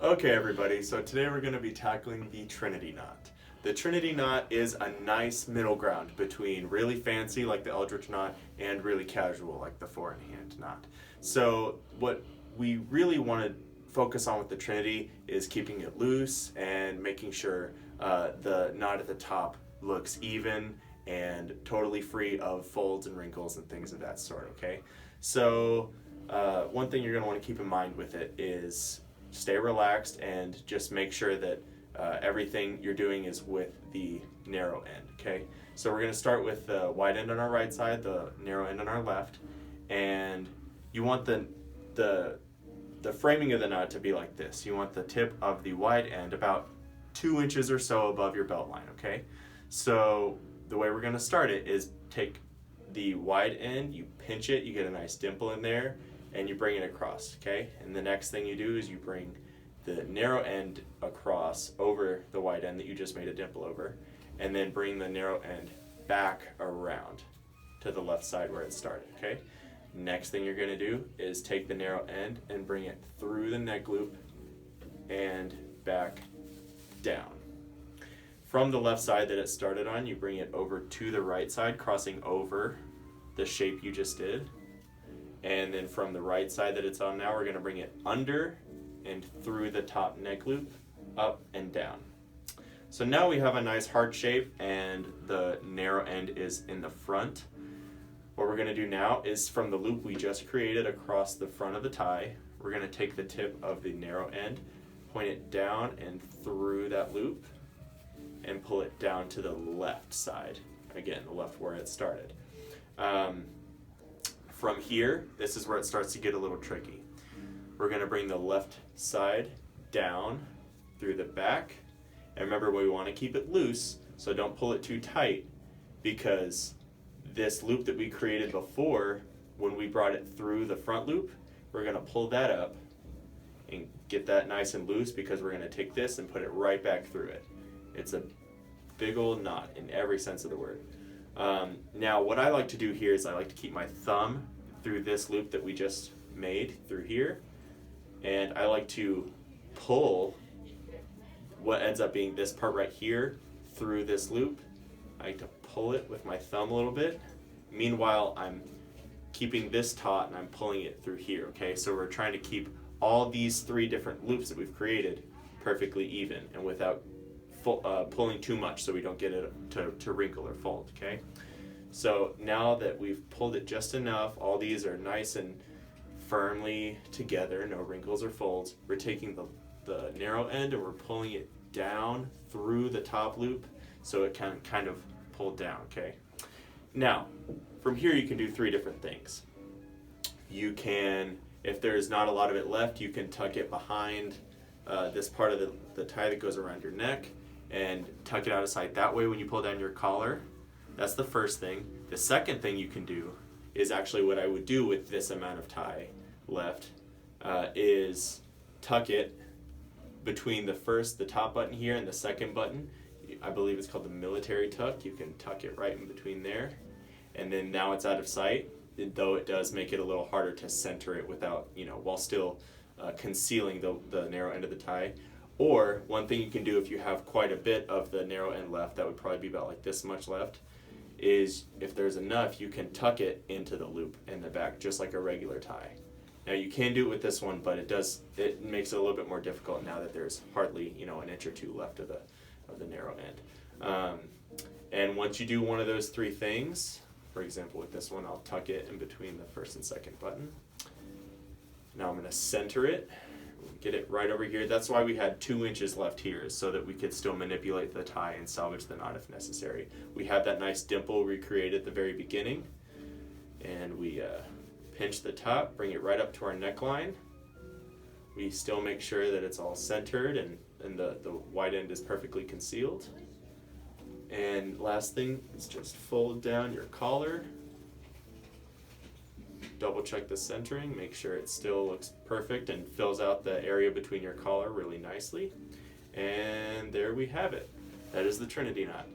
Okay, everybody, so today we're going to be tackling the Trinity Knot. The Trinity Knot is a nice middle ground between really fancy, like the Eldritch Knot, and really casual, like the four-in-hand knot. So what we really want to focus on with the Trinity is keeping it loose and making sure the knot at the top looks even and totally free of folds and wrinkles and things of that sort, okay? So one thing you're going to want to keep in mind with it is stay relaxed and just make sure that everything you're doing is with the narrow end, okay? So we're going to start with the wide end on our right side, the narrow end on our left, and you want the framing of the knot to be like this. You want the tip of the wide end about 2 inches or so above your belt line, okay? So the way we're going to start it is take the wide end, you pinch it, you get a nice dimple in there, and you bring it across, okay? And the next thing you do is you bring the narrow end across over the wide end that you just made a dimple over, and then bring the narrow end back around to the left side where it started, okay? Next thing you're gonna do is take the narrow end and bring it through the neck loop and back down. From the left side that it started on, you bring it over to the right side, crossing over the shape you just did. And then from the right side that it's on now, we're gonna bring it under and through the top neck loop, up and down. So now we have a nice heart shape and the narrow end is in the front. What we're gonna do now is from the loop we just created across the front of the tie, we're gonna take the tip of the narrow end, point it down and through that loop, and pull it down to the left side. Again, the left where it started. From here, this is where it starts to get a little tricky. We're gonna bring the left side down through the back. And remember, we wanna keep it loose, so don't pull it too tight, because this loop that we created before, when we brought it through the front loop, we're gonna pull that up and get that nice and loose, because we're gonna take this and put it right back through it. It's a big old knot in every sense of the word. Now what I like to do here is I like to keep my thumb through this loop that we just made through here, and I like to pull what ends up being this part right here through this loop. I like to pull it with my thumb a little bit. Meanwhile, I'm keeping this taut and I'm pulling it through here, okay? So we're trying to keep all these 3 different loops that we've created perfectly even and without pulling too much, so we don't get it to wrinkle or fold, okay? So now that we've pulled it just enough, all these are nice and firmly together, no wrinkles or folds, we're taking the narrow end and we're pulling it down through the top loop so it can kind of pull down, okay? Now, from here you can do 3 different things. You can, if there's not a lot of it left, you can tuck it behind this part of the tie that goes around your neck and tuck it out of sight. That way when you pull down your collar, that's the first thing. The second thing you can do is actually what I would do with this amount of tie left, is tuck it between the top button here and the second button. I believe it's called the military tuck. You can tuck it right in between there. And then now it's out of sight, though it does make it a little harder to center it without, while still concealing the narrow end of the tie. Or one thing you can do if you have quite a bit of the narrow end left, that would probably be about like this much left, is if there's enough, you can tuck it into the loop in the back, just like a regular tie. Now you can do it with this one, but it makes it a little bit more difficult now that there's hardly, an inch or 2 left of the narrow end. And once you do one of those 3 things, for example with this one, I'll tuck it in between the first and second button. Now I'm gonna center it, get it right over here. That's why we had 2 inches left here, so that we could still manipulate the tie and salvage the knot if necessary. We have that nice dimple we created at the very beginning, and we pinch the top, bring it right up to our neckline. We still make sure that it's all centered and the wide end is perfectly concealed. And last thing is just fold down your collar. Double check the centering, make sure it still looks perfect and fills out the area between your collar really nicely. And there we have it. That is the Trinity knot.